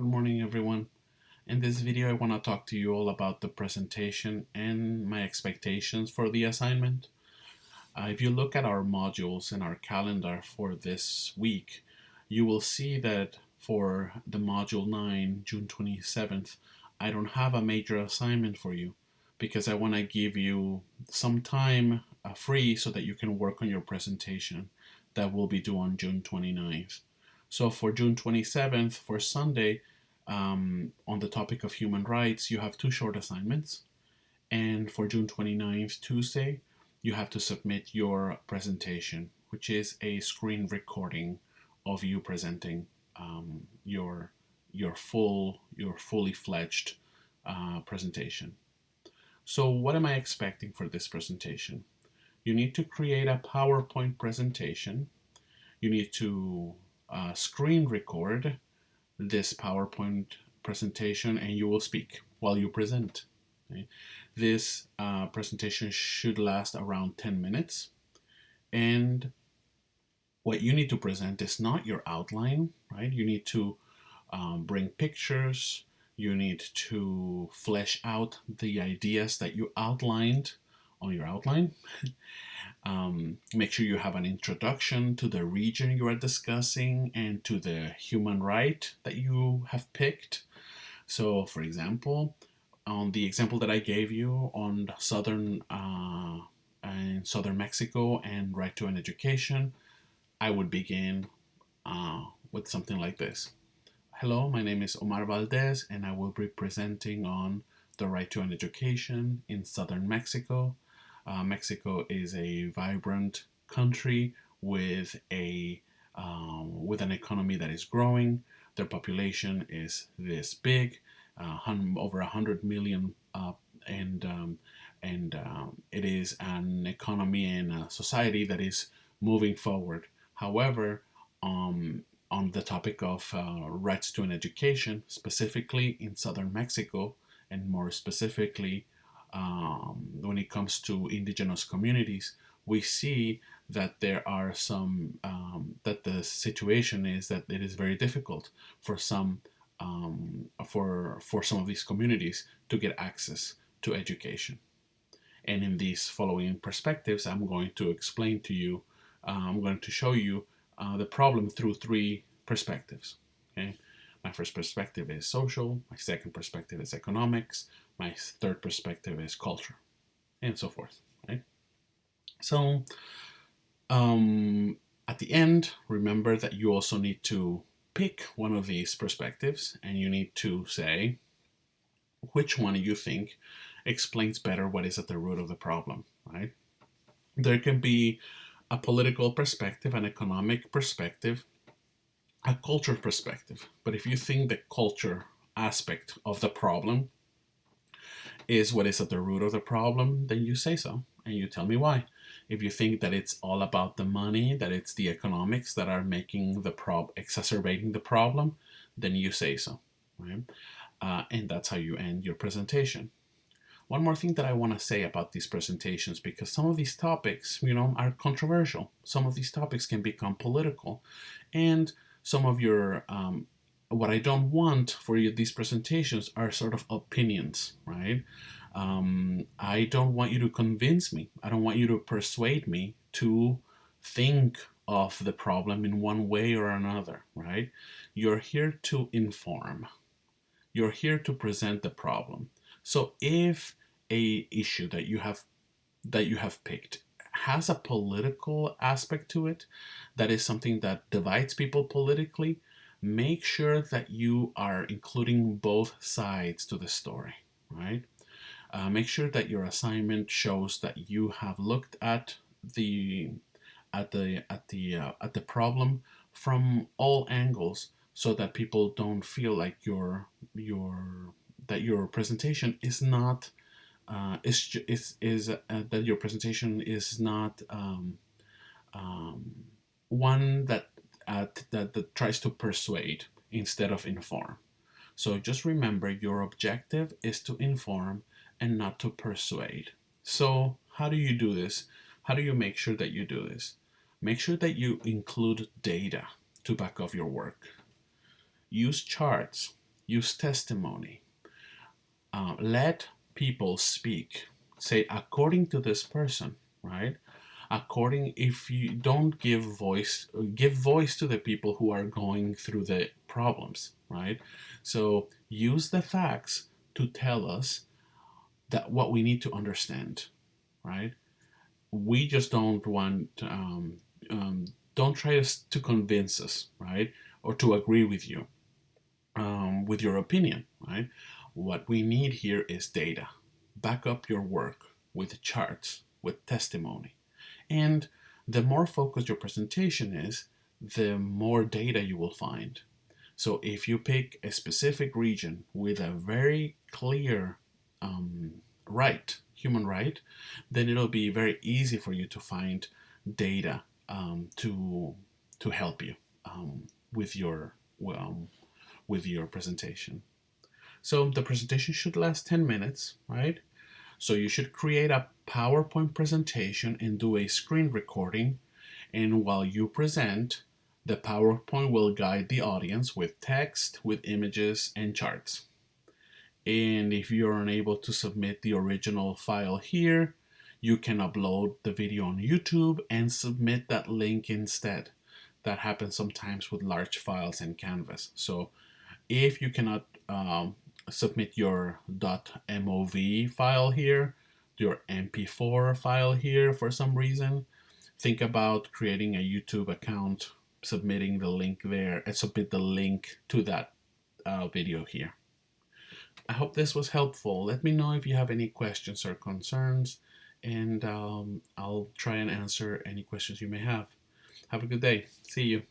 Good morning, everyone. In this video, I want to talk to you all about the presentation and my expectations for the assignment. If you look at our modules and our calendar for this week, you will see that for the module 9, June 27th, I don't have a major assignment for you because I want to give you some time free so that you can work on your presentation that will be due on June 29th. So for June 27th, for Sunday, on the topic of human rights, you have two short assignments. And for June 29th, Tuesday, you have to submit your presentation, which is a screen recording of you presenting your fully fledged presentation. So what am I expecting for this presentation? You need to create a PowerPoint presentation. You need to screen record this PowerPoint presentation and you will speak while you present. Okay? This presentation should last around 10 minutes. And what you need to present is not your outline, right? You need to bring pictures. You need to flesh out the ideas that you outlined on your outline. Make sure you have an introduction to the region you are discussing and to the human right that you have picked. So, for example, on the example that I gave you on southern Mexico and right to an education, I would begin with something like this. Hello, my name is Omar Valdez, and I will be presenting on the right to an education in southern Mexico. Mexico is a vibrant country with an economy that is growing. Their population is this big, over 100 million, and it is an economy and a society that is moving forward. However, on the topic of rights to an education, specifically in southern Mexico, and more specifically when it comes to indigenous communities, we see that there are that the situation is that it is very difficult for some of these communities to get access to education. And in these following perspectives, I'm going to explain to you, I'm going to show you the problem through three perspectives. Okay? My first perspective is social, my second perspective is economics, my third perspective is culture, and so forth. Right? So, at the end, remember that you also need to pick one of these perspectives and you need to say which one you think explains better what is at the root of the problem, right? There can be a political perspective, an economic perspective, a culture perspective. But if you think the culture aspect of the problem is what is at the root of the problem, then you say so and you tell me why. If you think that it's all about the money, that it's the economics that are making exacerbating the problem, then you say so, right? And that's how you end your presentation. One more thing that I want to say about these presentations, because some of these topics, are controversial. Some of these topics can become political, and some of your what I don't want for these presentations are sort of opinions, right? I don't want you to convince me. I don't want you to persuade me to think of the problem in one way or another, right? You're here to inform. You're here to present the problem. So if a issue that you have picked has a political aspect to it, that is something that divides people politically, make sure that you are including both sides to the story, right? Make sure that your assignment shows that you have looked at the problem from all angles, so that people don't feel like that your presentation is not that your presentation is not one that tries to persuade instead of inform. So just remember, your objective is to inform and not to persuade. So how do you do this? How do you make sure that you do this? Make sure that you include data to back up your work. Use charts. use testimony. Let people speak. Say, according to this person, right? According, if you don't give voice to the people who are going through the problems, right? So use the facts to tell us that what we need to understand, right? We just don't want don't try to convince us, right? Or to agree with your opinion, right? What we need here is data. Back up your work with charts, with testimony. And the more focused your presentation is, the more data you will find. So if you pick a specific region with a very clear human right, then it'll be very easy for you to find data to help you with your with your presentation. So the presentation should last 10 minutes, right? So you should create a PowerPoint presentation and do a screen recording. And while you present, the PowerPoint will guide the audience with text, with images, and charts. And if you're unable to submit the original file here, you can upload the video on YouTube and submit that link instead. That happens sometimes with large files in Canvas. So if you cannot submit your .mov file here, your MP4 file here for some reason, think about creating a YouTube account, submitting the link there, and submit the link to that video here. I hope this was helpful. Let me know if you have any questions or concerns, and I'll try and answer any questions you may have. Have a good day. See you.